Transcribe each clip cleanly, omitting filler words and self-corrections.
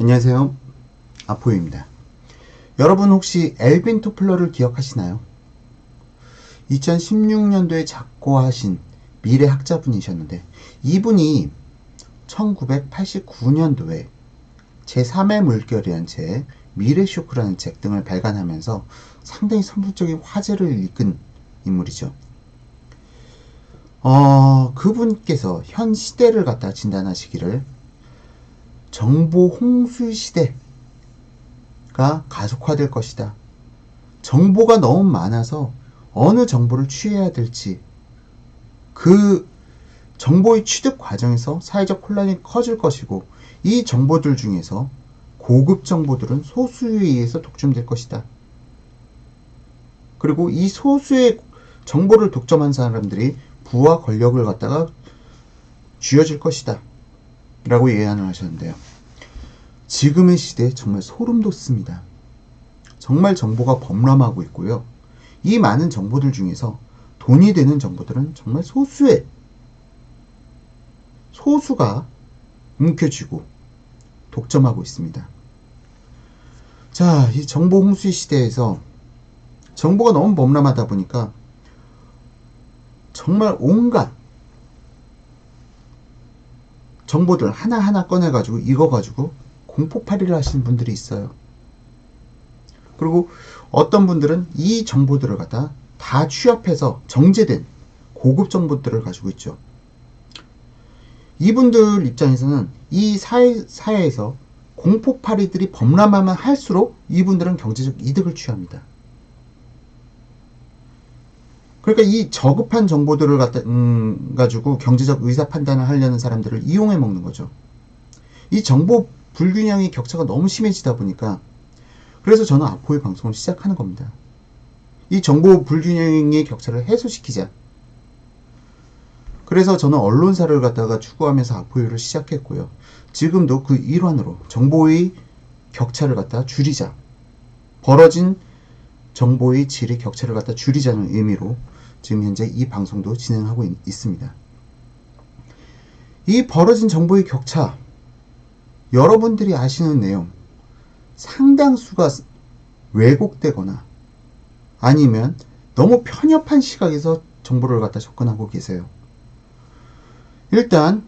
안녕하세요. 아포입니다. 여러분 혹시 엘빈 토플러를 기억하시나요? 2016년도에 작고하신 미래학자분이셨는데 이분이 1989년도에 제3의 물결이란 책, 미래쇼크라는 책 등을 발간하면서 상당히 선풍적인 화제를 이끈 인물이죠. 그분께서 현 시대를 갖다 진단하시기를 정보 홍수 시대가 가속화될 것이다. 정보가 너무 많아서 어느 정보를 취해야 될지, 그 정보의 취득 과정에서 사회적 혼란이 커질 것이고, 이 정보들 중에서 고급 정보들은 소수에 의해서 독점될 것이다. 그리고 이 소수의 정보를 독점한 사람들이 부와 권력을 갖다가 쥐어질 것이다 라고 예언을 하셨는데요. 지금의 시대에 정말 소름 돋습니다. 정말 정보가 범람하고 있고요. 이 많은 정보들 중에서 돈이 되는 정보들은 정말 소수가 움켜쥐고 독점하고 있습니다. 자, 이 정보 홍수 시대에서 정보가 너무 범람하다 보니까 정말 온갖 정보들 하나하나 꺼내가지고 익어가지고 공포팔이를 하시는 분들이 있어요. 그리고 어떤 분들은 이 정보들을 갖다 다 취합해서 정제된 고급 정보들을 가지고 있죠. 이분들 입장에서는 이 사회에서 공포팔이들이 범람하면 할수록 이분들은 경제적 이득을 취합니다. 그러니까 이 저급한 정보들을 가지고 경제적 의사 판단을 하려는 사람들을 이용해 먹는 거죠. 이 정보 불균형의 격차가 너무 심해지다 보니까, 그래서 저는 아포의 방송을 시작하는 겁니다. 이 정보 불균형의 격차를 해소시키자. 그래서 저는 언론사를 갖다가 추구하면서 아포유를 시작했고요. 지금도 그 일환으로 정보의 격차를 갖다 줄이자. 벌어진 정보의 질의 격차를 갖다 줄이자는 의미로 지금 현재 이 방송도 진행하고 있습니다. 이 벌어진 정보의 격차, 여러분들이 아시는 내용 상당수가 왜곡되거나 아니면 너무 편협한 시각에서 정보를 갖다 접근하고 계세요. 일단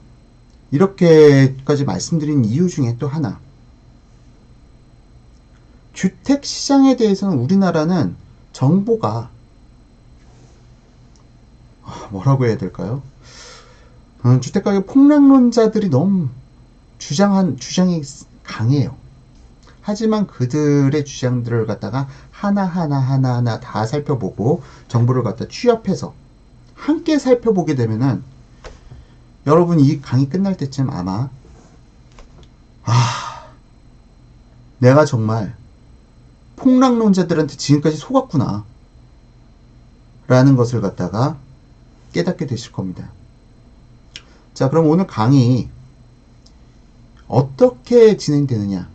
이렇게까지 말씀드린 이유 중에 또 하나, 주택시장에 대해서는 우리나라는 정보가 뭐라고 해야 될까요? 주택가격 폭락론자들이 너무 주장이 강해요. 하지만 그들의 주장들을 갖다가 하나하나 다 살펴보고 정보를 갖다 취합해서 함께 살펴보게 되면은 여러분 이 강의 끝날 때쯤 아마 내가 정말 폭락론자들한테 지금까지 속았구나 라는 것을 갖다가 깨닫게 되실 겁니다. 자, 그럼 오늘 강의 어떻게 진행되느냐,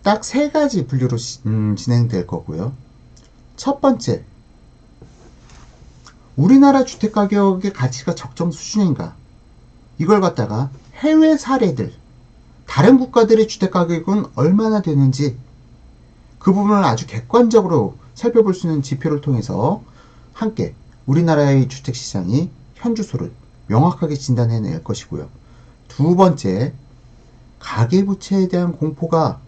딱 세 가지 분류로 진행될 거고요. 첫 번째, 우리나라 주택가격의 가치가 적정 수준인가, 이걸 갖다가 해외 사례들, 다른 국가들의 주택가격은 얼마나 되는지 그 부분을 아주 객관적으로 살펴볼 수 있는 지표를 통해서 함께 우리나라의 주택시장이 현주소를 명확하게 진단해낼 것이고요. 두 번째, 가계부채에 대한 공포가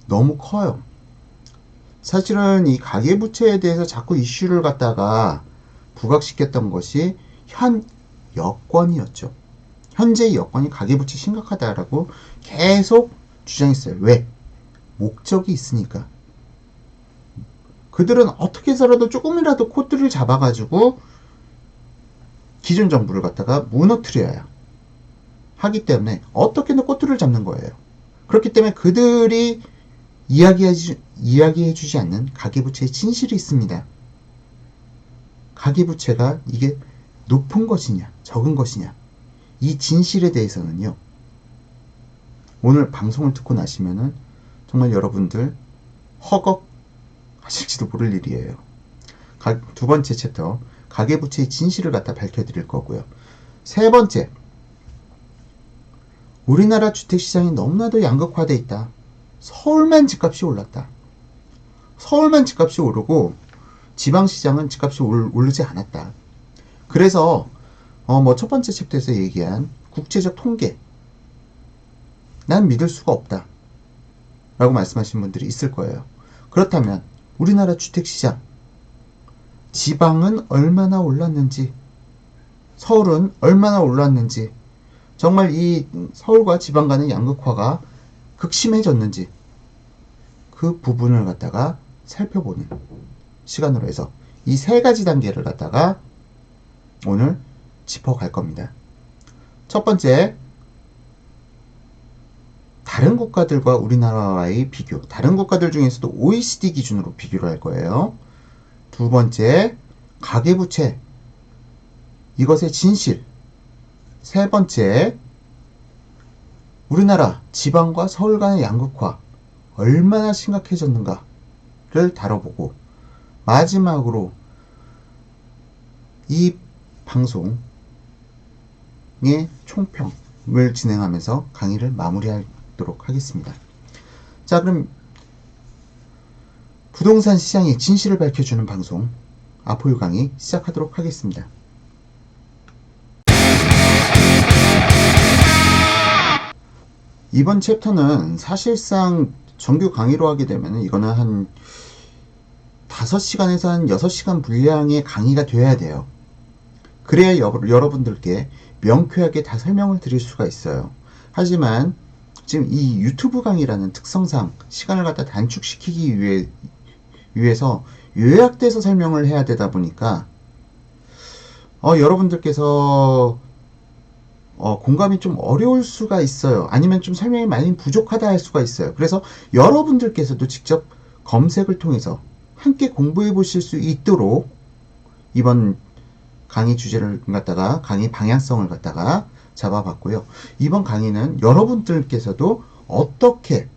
너무 커요. 사실은 이 가계부채에 대해서 자꾸 이슈를 갖다가 부각시켰던 것이 현 여권이었죠. 현재의 여건이 가계부채 심각하다라고 계속 주장했어요. 왜? 목적이 있으니까. 그들은 어떻게 해서라도 조금이라도 코드를 잡아가지고 기존 정부를 갖다가 무너뜨려야 하기 때문에 어떻게든 꼬투리를 잡는 거예요. 그렇기 때문에 그들이 이야기해주지 않는 가계부채의 진실이 있습니다. 가계부채가 이게 높은 것이냐 적은 것이냐, 이 진실에 대해서는요, 오늘 방송을 듣고 나시면은 정말 여러분들 허걱 하실지도 모를 일이에요. 두 번째 챕터, 가계부채의 진실을 갖다 밝혀드릴 거고요. 세 번째, 우리나라 주택시장이 너무나도 양극화돼 있다. 서울만 집값이 올랐다. 서울만 집값이 오르고 지방시장은 집값이 오르지 않았다. 그래서 첫 번째 챕터에서 얘기한 국제적 통계, 난 믿을 수가 없다 라고 말씀하신 분들이 있을 거예요. 그렇다면 우리나라 주택시장, 지방은 얼마나 올랐는지, 서울은 얼마나 올랐는지, 정말 이 서울과 지방 간의 양극화가 극심해졌는지 그 부분을 갖다가 살펴보는 시간으로 해서 이 세 가지 단계를 갖다가 오늘 짚어갈 겁니다. 첫 번째, 다른 국가들과 우리나라와의 비교, 다른 국가들 중에서도 OECD 기준으로 비교를 할 거예요. 두 번째, 가계부채, 이것의 진실. 세 번째, 우리나라 지방과 서울 간의 양극화 얼마나 심각해졌는가를 다뤄보고, 마지막으로 이 방송의 총평을 진행하면서 강의를 마무리하도록 하겠습니다. 자, 그럼 부동산 시장의 진실을 밝혀주는 방송 아포유 강의 시작하도록 하겠습니다. 이번 챕터는 사실상 정규 강의로 하게 되면 이거는 한 5시간에서 한 6시간 분량의 강의가 되어야 돼요. 그래야 여러분들께 명쾌하게 다 설명을 드릴 수가 있어요. 하지만 지금 이 유튜브 강의라는 특성상 시간을 갖다 단축시키기 위해서 요약돼서 설명을 해야 되다 보니까 여러분들께서 공감이 좀 어려울 수가 있어요. 아니면 좀 설명이 많이 부족하다 할 수가 있어요. 그래서 여러분들께서도 직접 검색을 통해서 함께 공부해 보실 수 있도록 이번 강의 주제를 갖다가, 강의 방향성을 갖다가 잡아봤고요. 이번 강의는 여러분들께서도 어떻게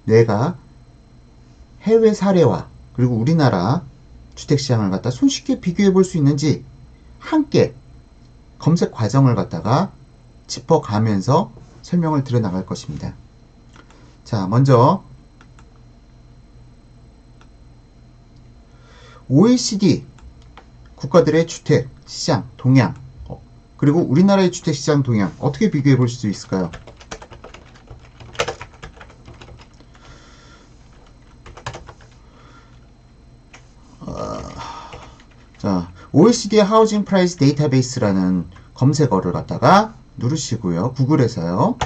내가 해외 사례와 그리고 우리나라 주택시장을 갖다 손쉽게 비교해 볼 수 있는지 함께 검색 과정을 갖다가 짚어가면서 설명을 드려 나갈 것입니다. 자, 먼저 OECD 국가들의 주택 시장 동향, 그리고 우리나라의 주택 시장 동향 어떻게 비교해 볼 수 있을까요? 자, OECD 하우징 프라이스 데이터베이스라는 검색어를 갖다가 누르시고요. 구글에서요.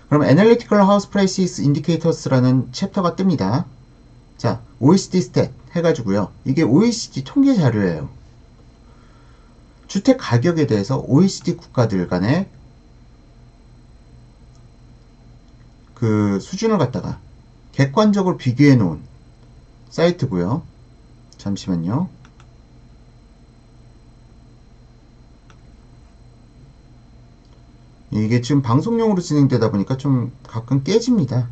그럼 Analytical House Prices Indicators라는 챕터가 뜹니다. 자, OECD 스탯 해가지고요. 이게 OECD 통계 자료예요. 주택 가격에 대해서 OECD 국가들 간의 그 수준을 갖다가 객관적으로 비교해 놓은 사이트고요. 잠시만요. 이게 지금 방송용으로 진행되다 보니까 좀 가끔 깨집니다.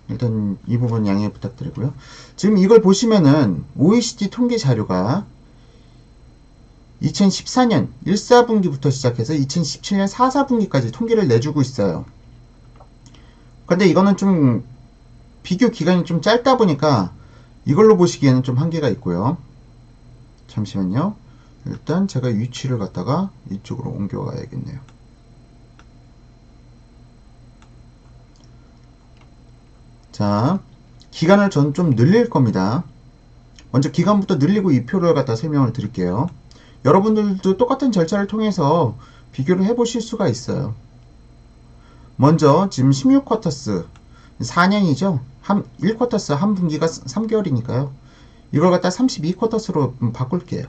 일단 이 부분 양해 부탁드리고요. 지금 이걸 보시면은 OECD 통계 자료가 2014년 1, 4분기부터 시작해서 2017년 4, 4분기까지 통계를 내주고 있어요. 근데 이거는 좀 비교 기간이 좀 짧다 보니까 이걸로 보시기에는 좀 한계가 있고요. 잠시만요. 일단 제가 위치를 갖다가 이쪽으로 옮겨가야겠네요. 자, 기간을 전 좀 늘릴 겁니다. 먼저 기간부터 늘리고 이 표를 갖다 설명을 드릴게요. 여러분들도 똑같은 절차를 통해서 비교를 해보실 수가 있어요. 먼저 지금 16쿼터스 4년이죠. 1쿼터스 한 분기가 3개월이니까요. 이걸 갖다 32쿼터스로 바꿀게요.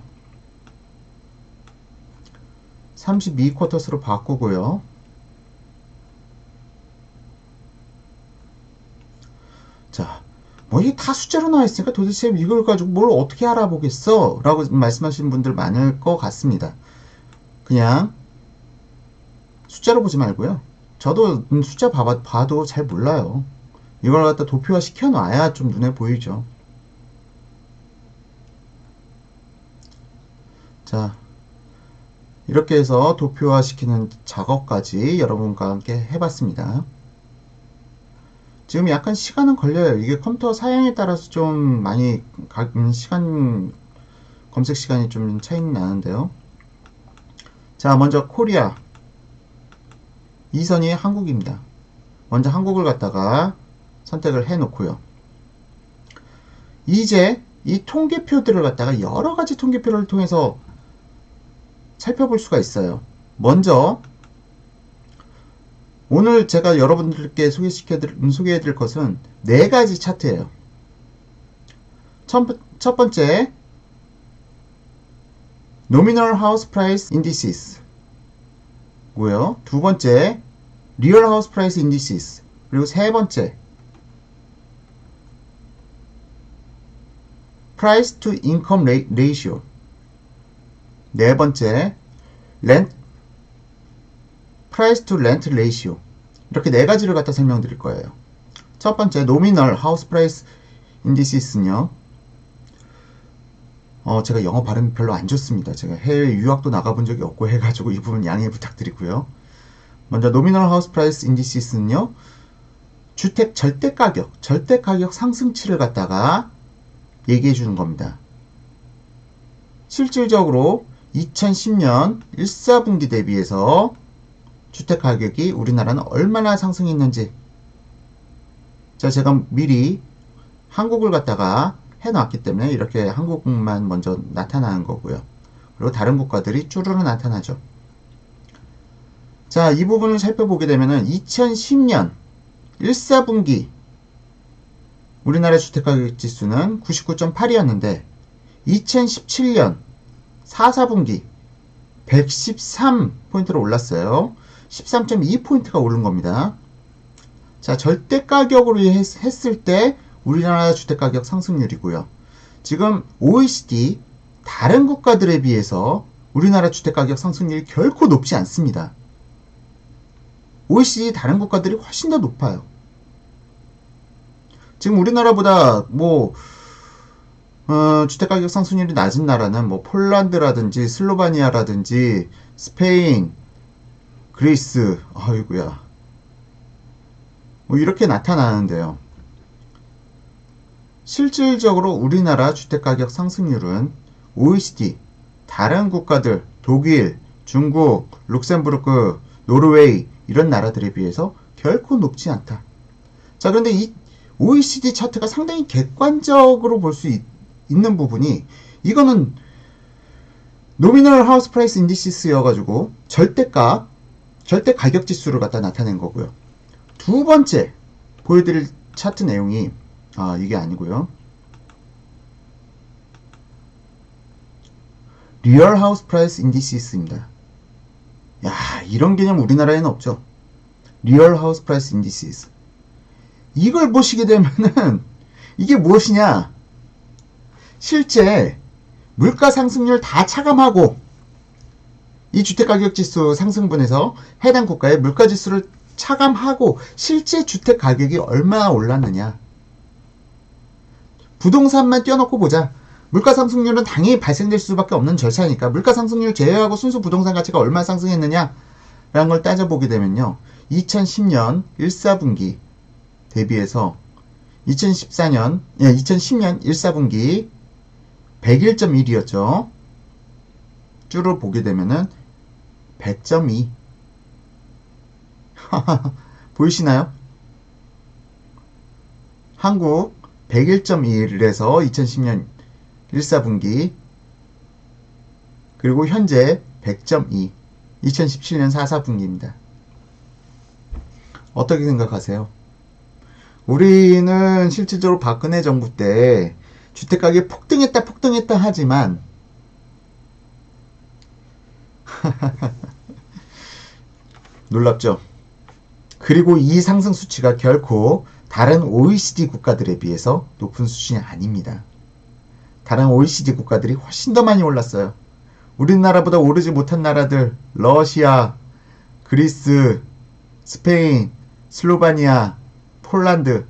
32쿼터스로 바꾸고요. 자, 뭐 이게 다 숫자로 나와 있으니까 도대체 이걸 가지고 뭘 어떻게 알아보겠어? 라고 말씀하시는 분들 많을 것 같습니다. 그냥 숫자로 보지 말고요. 저도 숫자 봐도 잘 몰라요. 이걸 갖다 도표화 시켜놔야 좀 눈에 보이죠. 자, 이렇게 해서 도표화시키는 작업까지 여러분과 함께 해봤습니다. 지금 약간 시간은 걸려요. 이게 컴퓨터 사양에 따라서 좀 많이 시간 검색 시간이 좀 차이는 나는데요. 자, 먼저 코리아. 이 선이 한국입니다. 먼저 한국을 갖다가 선택을 해 놓고요. 이제 이 통계표들을 갖다가 여러 가지 통계표를 통해서 살펴볼 수가 있어요. 먼저 오늘 제가 여러분들께 소개해드릴 것은 네 가지 차트예요. 첫 번째, Nominal House Price Indices 고요. 두 번째, Real House Price Indices. 그리고 세 번째, Price to Income Ratio. 네 번째, Price to Rent Ratio. 이렇게 네 가지를 갖다 설명드릴 거예요. 첫 번째, Nominal House Price Indices는요. 제가 영어 발음이 별로 안 좋습니다. 제가 해외 유학도 나가본 적이 없고 해가지고 이 부분 양해 부탁드리고요. 먼저 Nominal House Price Indices는요. 주택 절대 가격 상승치를 갖다가 얘기해 주는 겁니다. 실질적으로 2010년 1사분기 대비해서 주택 가격이 우리나라는 얼마나 상승했는지, 자, 제가 미리 한국을 갖다가 해놨기 때문에 이렇게 한국만 먼저 나타나는 거고요. 그리고 다른 국가들이 쭈루루 나타나죠. 자, 이 부분을 살펴보게 되면은 2010년 1사분기 우리나라 주택가격 지수는 99.8이었는데 2017년 4사분기 113포인트로 올랐어요. 13.2포인트가 오른 겁니다. 자, 절대 가격으로 했을 때 우리나라 주택가격 상승률이고요. 지금 OECD 다른 국가들에 비해서 우리나라 주택가격 상승률이 결코 높지 않습니다. OECD 다른 국가들이 훨씬 더 높아요. 지금 우리나라보다 주택가격 상승률이 낮은 나라는 폴란드라든지 슬로바니아라든지 스페인, 그리스, 아이고야, 이렇게 나타나는데요. 실질적으로 우리나라 주택가격 상승률은 OECD 다른 국가들, 독일, 중국, 룩셈부르크, 노르웨이 이런 나라들에 비해서 결코 높지 않다. 자, 그런데 이 OECD 차트가 상당히 객관적으로 볼 수 있는 부분이, 이거는 노미널 하우스 프라이스 인디시스여가지고 절대 가격 지수를 갖다 나타낸 거고요. 두 번째 보여드릴 차트 내용이 이게 아니고요. 리얼 하우스 프라이스 인디시스입니다. 야, 이런 개념 우리나라에는 없죠. 리얼 하우스 프라이스 인디시스. 이걸 보시게 되면은 이게 무엇이냐? 실제 물가 상승률 다 차감하고 이 주택가격 지수 상승분에서 해당 국가의 물가 지수를 차감하고 실제 주택 가격이 얼마나 올랐느냐. 부동산만 떼어놓고 보자. 물가 상승률은 당연히 발생될 수밖에 없는 절차니까 물가 상승률 제외하고 순수 부동산 가치가 얼마나 상승했느냐 라는 걸 따져보게 되면요. 2010년 1사분기 대비해서 2010년 1사분기 101.1이었죠. 쭈를 보게 되면은 100.2. 보이시나요? 한국 101.1에서 2010년 1사분기, 그리고 현재 100.2, 2017년 4사분기입니다. 어떻게 생각하세요? 우리는 실질적으로 박근혜 정부 때 주택가격이 폭등했다 하지만 놀랍죠? 그리고 이 상승 수치가 결코 다른 OECD 국가들에 비해서 높은 수준이 아닙니다. 다른 OECD 국가들이 훨씬 더 많이 올랐어요. 우리나라보다 오르지 못한 나라들, 러시아, 그리스, 스페인, 슬로바니아, 폴란드,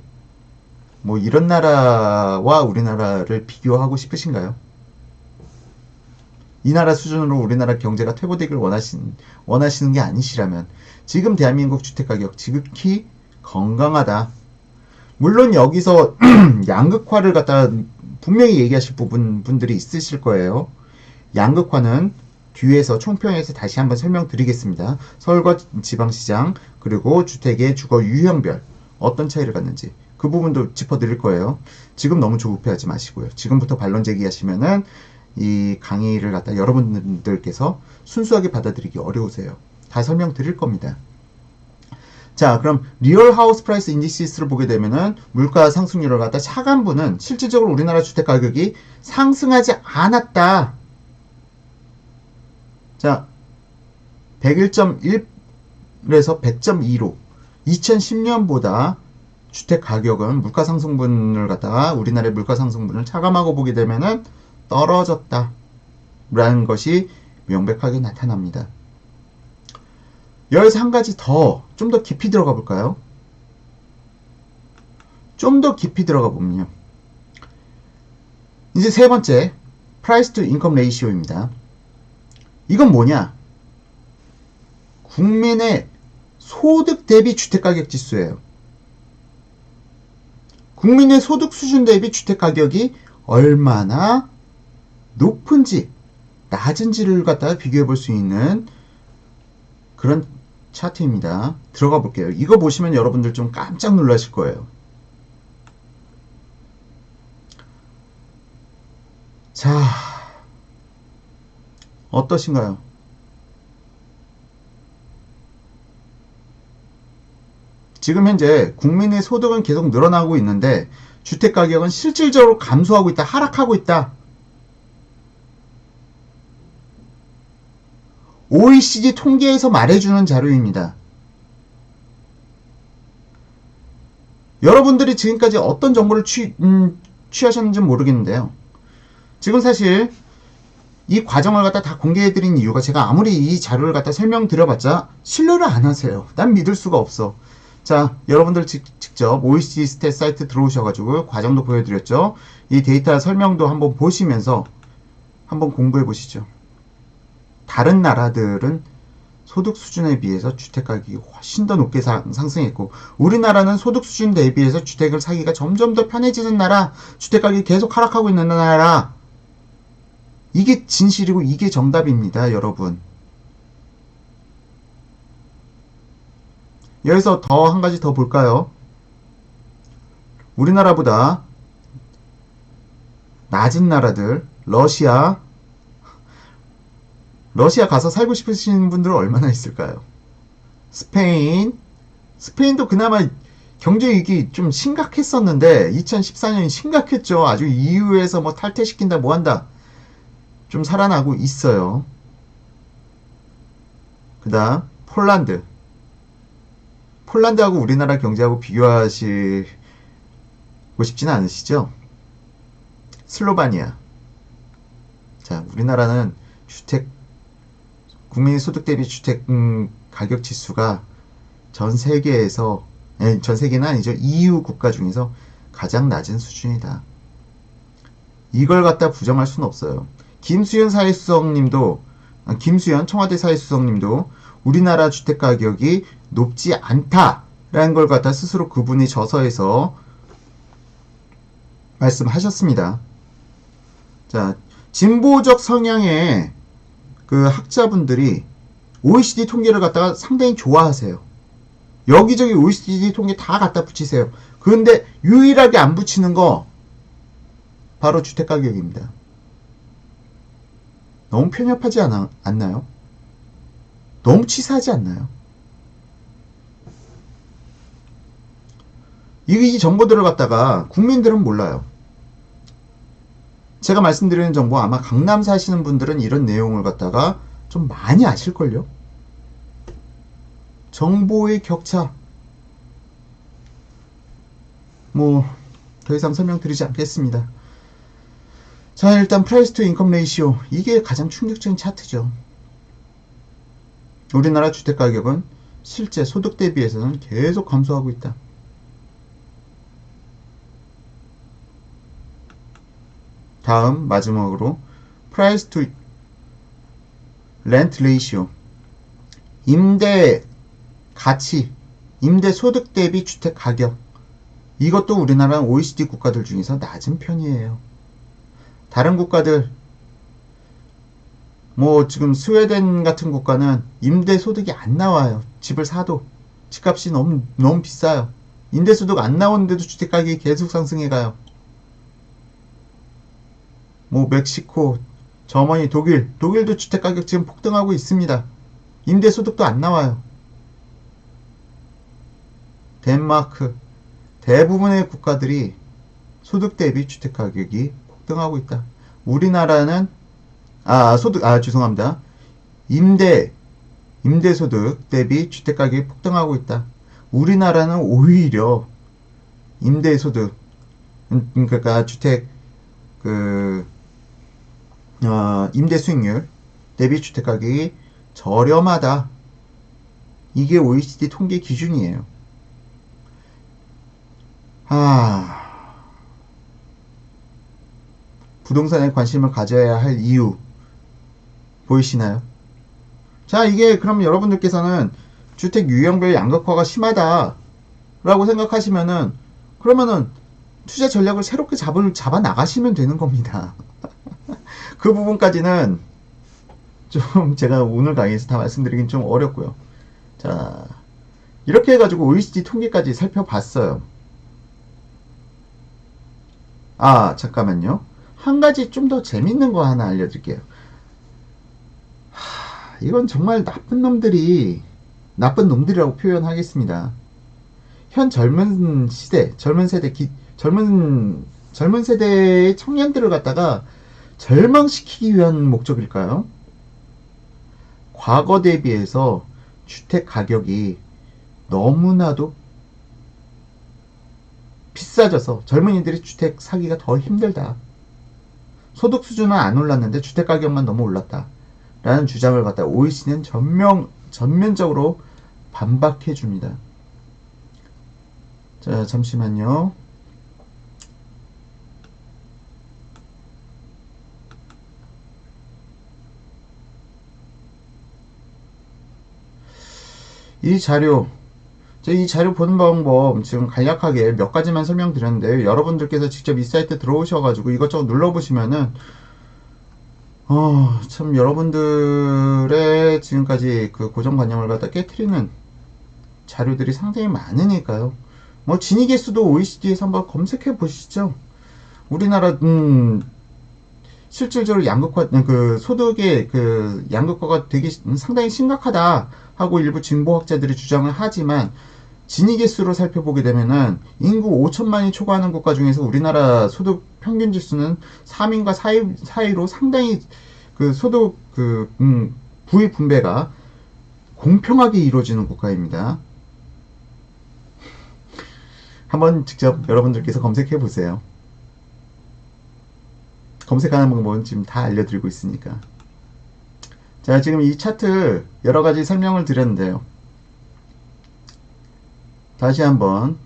이런 나라와 우리나라를 비교하고 싶으신가요? 이 나라 수준으로 우리나라 경제가 퇴보되기를 원하시는 게 아니시라면 지금 대한민국 주택가격 지극히 건강하다. 물론 여기서 양극화를 갖다 분명히 얘기하실 분들이 있으실 거예요. 양극화는 뒤에서 총평에서 다시 한번 설명드리겠습니다. 서울과 지방시장 그리고 주택의 주거 유형별 어떤 차이를 갖는지 그 부분도 짚어드릴 거예요. 지금 너무 조급해하지 마시고요. 지금부터 반론 제기하시면은 이 강의를 갖다 여러분들께서 순수하게 받아들이기 어려우세요. 다 설명드릴 겁니다. 자, 그럼 리얼 하우스 프라이스 인디시스를 보게 되면은 물가 상승률을 갖다 차관부는 실질적으로 우리나라 주택 가격이 상승하지 않았다. 자, 101.1에서 100.2로 2010년보다 주택 가격은 물가 상승분을 갖다가 우리나라의 물가 상승분을 차감하고 보게 되면은 떨어졌다. 라는 것이 명백하게 나타납니다. 여기서 한 가지 더, 좀 더 깊이 들어가 볼까요? 좀 더 깊이 들어가 보면요. 이제 세 번째, Price to Income Ratio입니다. 이건 뭐냐? 국민의 소득 대비 주택가격 지수예요. 국민의 소득 수준 대비 주택가격이 얼마나 높은지, 낮은지를 갖다가 비교해 볼 수 있는 그런 차트입니다. 들어가 볼게요. 이거 보시면 여러분들 좀 깜짝 놀라실 거예요. 자, 어떠신가요? 지금 현재 국민의 소득은 계속 늘어나고 있는데 주택가격은 실질적으로 감소하고 있다, 하락하고 있다. OECD 통계에서 말해주는 자료입니다. 여러분들이 지금까지 어떤 정보를 취하셨는지 모르겠는데요. 지금 사실 이 과정을 갖다 다 공개해드린 이유가 제가 아무리 이 자료를 갖다 설명드려봤자 신뢰를 안 하세요. 난 믿을 수가 없어. 자, 여러분들 직접 OECD 스탯 사이트 들어오셔가지고 과정도 보여드렸죠. 이 데이터 설명도 한번 보시면서 한번 공부해 보시죠. 다른 나라들은 소득 수준에 비해서 주택가격이 훨씬 더 높게 상승했고 우리나라는 소득 수준 대비해서 주택을 사기가 점점 더 편해지는 나라, 주택가격이 계속 하락하고 있는 나라. 이게 진실이고 이게 정답입니다, 여러분. 여기서 더 한 가지 더 볼까요? 우리나라보다 낮은 나라들, 러시아 가서 살고 싶으신 분들은 얼마나 있을까요? 스페인도 그나마 경제 위기 좀 심각했었는데 2014년이 심각했죠. 아주 EU에서 뭐 탈퇴시킨다 뭐 한다. 좀 살아나고 있어요. 그 다음 폴란드하고 우리나라 경제하고 비교하시고 싶지는 않으시죠? 슬로바니아. 자, 우리나라는 국민 소득 대비 주택 가격 지수가 전 세계에서, 전 세계는 아니죠. EU 국가 중에서 가장 낮은 수준이다. 이걸 갖다 부정할 수는 없어요. 김수현 청와대 사회수석님도 우리나라 주택 가격이 높지 않다라는 걸 갖다 스스로 그분이 저서에서 말씀하셨습니다. 자, 진보적 성향의 그 학자분들이 OECD 통계를 갖다가 상당히 좋아하세요. 여기저기 OECD 통계 다 갖다 붙이세요. 그런데 유일하게 안 붙이는 거 바로 주택가격입니다. 너무 편협하지 않나요? 너무 치사하지 않나요? 이 정보들을 갖다가 국민들은 몰라요. 제가 말씀드리는 정보 아마 강남 사시는 분들은 이런 내용을 갖다가 좀 많이 아실걸요? 정보의 격차. 뭐 더 이상 설명드리지 않겠습니다. 자, 일단 프라이스 투 인컴 레이시오. 이게 가장 충격적인 차트죠. 우리나라 주택가격은 실제 소득 대비해서는 계속 감소하고 있다. 다음 마지막으로 프라이스 투 렌트 레이시오, 임대 가치, 임대 소득 대비 주택 가격. 이것도 우리나라 OECD 국가들 중에서 낮은 편이에요. 다른 국가들, 뭐 지금 스웨덴 같은 국가는 임대 소득이 안 나와요. 집을 사도 집값이 너무 비싸요. 임대 소득 안 나오는데도 주택 가격이 계속 상승해 가요. 뭐 멕시코, 저머니, 독일도 주택 가격 지금 폭등하고 있습니다. 임대 소득도 안 나와요. 덴마크, 대부분의 국가들이 소득 대비 주택 가격이 폭등하고 있다. 우리나라는 죄송합니다. 임대 소득 대비 주택 가격이 폭등하고 있다. 우리나라는 오히려 임대 소득, 그러니까 주택 임대 수익률 대비 주택 가격이 저렴하다. 이게 OECD 통계 기준이에요. 부동산에 관심을 가져야 할 이유 보이시나요? 자, 이게 그럼 여러분들께서는 주택 유형별 양극화가 심하다 라고 생각하시면은, 그러면은 투자 전략을 새롭게 잡아 나가시면 되는 겁니다. 그 부분까지는 좀 제가 오늘 강의에서 다 말씀드리긴 좀 어렵고요. 자, 이렇게 해가지고 OECD 통계까지 살펴봤어요. 잠깐만요. 한 가지 좀 더 재밌는 거 하나 알려드릴게요. 이건 정말 나쁜 놈들이라고 표현하겠습니다. 현 젊은 세대의 청년들을 갖다가 절망시키기 위한 목적일까요? 과거 대비해서 주택 가격이 너무나도 비싸져서 젊은이들이 주택 사기가 더 힘들다. 소득 수준은 안 올랐는데 주택 가격만 너무 올랐다. 라는 주장을 갖다 OECD는 전면적으로 반박해 줍니다. 자, 잠시만요. 이 자료 보는 방법 지금 간략하게 몇 가지만 설명드렸는데, 여러분들께서 직접 이 사이트 들어오셔가지고 이것저것 눌러보시면은 참 여러분들의 지금까지 그 고정관념을 갖다 깨트리는 자료들이 상당히 많으니까요. 뭐 진위계수도 OECD에서 한번 검색해 보시죠. 우리나라 실질적으로 소득의 양극화가 되게 상당히 심각하다 하고 일부 진보학자들이 주장을 하지만, 진위계수로 살펴보게 되면은 인구 5천만이 초과하는 국가 중에서 우리나라 소득 평균 지수는 3인과 사이로 상당히 소득 부의 분배가 공평하게 이루어지는 국가입니다. 한번 직접 여러분들께서 검색해 보세요. 검색하는 방법은 지금 다 알려드리고 있으니까. 자, 지금 이 차트 여러가지 설명을 드렸는데요. 다시 한번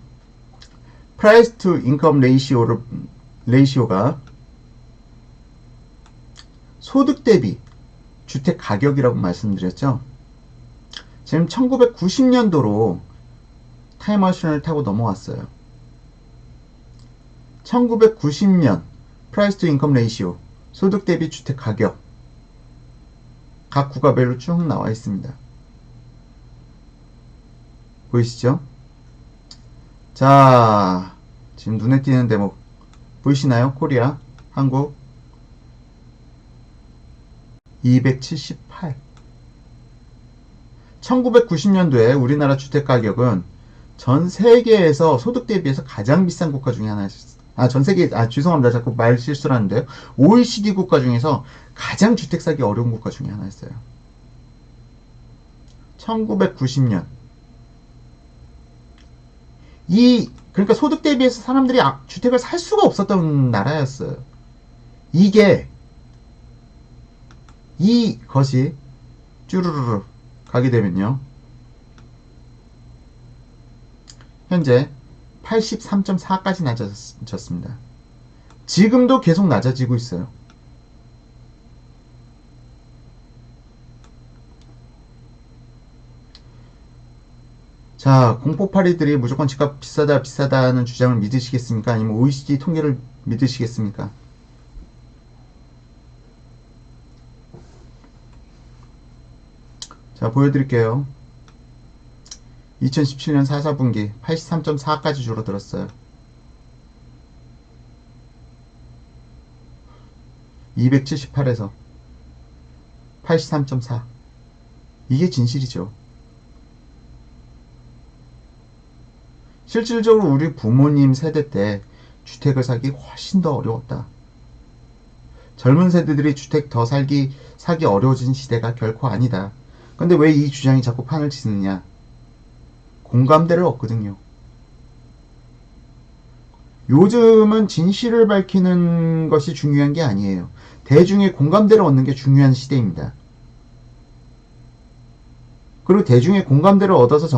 Price to Income 레이시오가 소득 대비 주택 가격이라고 말씀드렸죠. 지금 1990년도로 타임머신을 타고 넘어왔어요. 1990년 Price to Income 레이시오, 소득 대비 주택 가격, 각 국가별로 쭉 나와 있습니다. 보이시죠? 자, 지금 눈에 띄는 대목 보이시나요? 코리아, 한국 278. 1990년도에 우리나라 주택 가격은 전 세계에서 소득 대비해서 가장 비싼 국가 중에 하나였어요. 죄송합니다. 자꾸 말 실수를 하는데요. OECD 국가 중에서 가장 주택 사기 어려운 국가 중에 하나였어요. 1990년. 그러니까 소득 대비해서 사람들이 주택을 살 수가 없었던 나라였어요. 이것이 쭈루루루 가게 되면요, 현재 83.4까지 낮아졌습니다. 지금도 계속 낮아지고 있어요. 자, 공포파리들이 무조건 집값 비싸다 비싸다는 주장을 믿으시겠습니까? 아니면 OECD 통계를 믿으시겠습니까? 자, 보여드릴게요. 2017년 4분기 83.4까지 줄어들었어요. 278에서 83.4. 이게 진실이죠. 실질적으로 우리 부모님 세대 때 주택을 사기 훨씬 더 어려웠다. 젊은 세대들이 주택 더 사기 어려워진 시대가 결코 아니다. 근데 왜 이 주장이 자꾸 판을 치느냐? 공감대를 얻거든요. 요즘은 진실을 밝히는 것이 중요한 게 아니에요. 대중의 공감대를 얻는 게 중요한 시대입니다. 그리고 대중의 공감대를 얻어서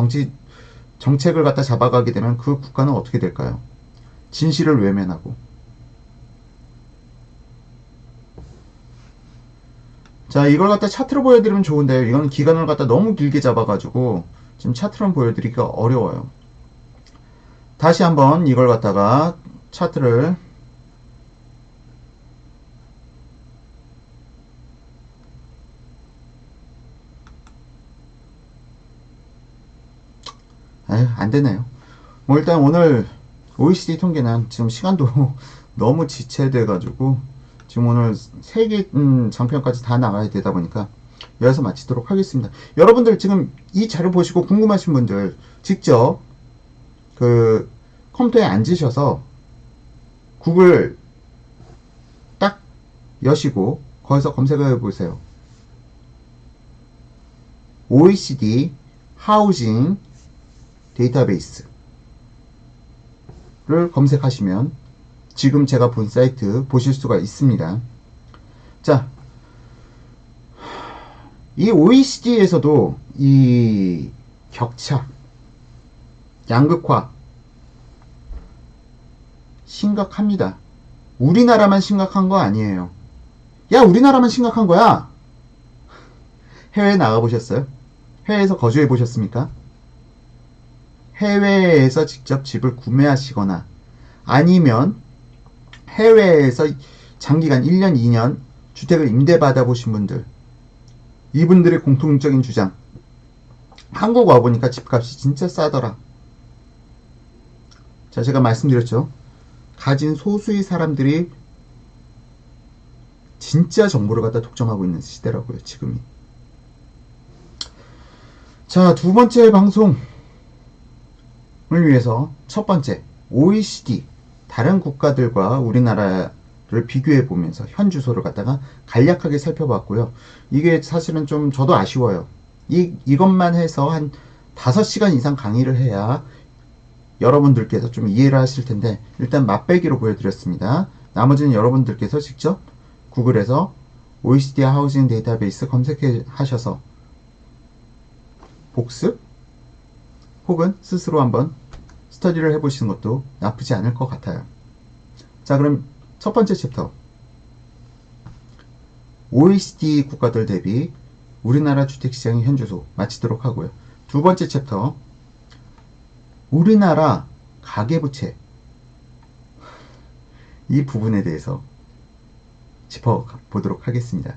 정책을 갖다 잡아가게 되면 그 국가는 어떻게 될까요? 진실을 외면하고. 자, 이걸 갖다 차트로 보여드리면 좋은데 이건 기간을 갖다 너무 길게 잡아가지고 지금 차트로 보여드리기가 어려워요. 다시 한번 이걸 갖다가 차트를 안 되네요. 뭐 일단 오늘 OECD 통계는 지금 시간도 너무 지체돼가지고 지금 오늘 3개 장편까지 다 나가야 되다 보니까 여기서 마치도록 하겠습니다. 여러분들 지금 이 자료 보시고 궁금하신 분들 직접 그 컴퓨터에 앉으셔서 구글 딱 여시고 거기서 검색해 보세요. OECD 하우징 데이터베이스를 검색하시면 지금 제가 본 사이트 보실 수가 있습니다. 자, 이 OECD에서도 이 격차, 양극화 심각합니다. 우리나라만 심각한 거 아니에요. 야, 우리나라만 심각한 거야. 해외에 나가보셨어요? 해외에서 거주해 보셨습니까? 해외에서 직접 집을 구매하시거나 아니면 해외에서 장기간 1년, 2년 주택을 임대받아 보신 분들, 이분들의 공통적인 주장, 한국 와보니까 집값이 진짜 싸더라. 자, 제가 말씀드렸죠. 가진 소수의 사람들이 진짜 정보를 갖다 독점하고 있는 시대라고요, 지금이. 자, 두 번째 방송을 위해서 첫 번째, OECD, 다른 국가들과 우리나라를 비교해 보면서 현 주소를 갖다가 간략하게 살펴봤고요. 이게 사실은 좀 저도 아쉬워요. 이것만 해서 한 5시간 이상 강의를 해야 여러분들께서 좀 이해를 하실 텐데 일단 맛배기로 보여드렸습니다. 나머지는 여러분들께서 직접 구글에서 OECD 하우징 데이터베이스 검색해 하셔서 복습 혹은 스스로 한번 스터디를 해보시는 것도 나쁘지 않을 것 같아요. 자, 그럼 첫 번째 챕터 OECD 국가들 대비 우리나라 주택시장의 현주소 마치도록 하고요. 두 번째 챕터 우리나라 가계부채, 이 부분에 대해서 짚어보도록 하겠습니다.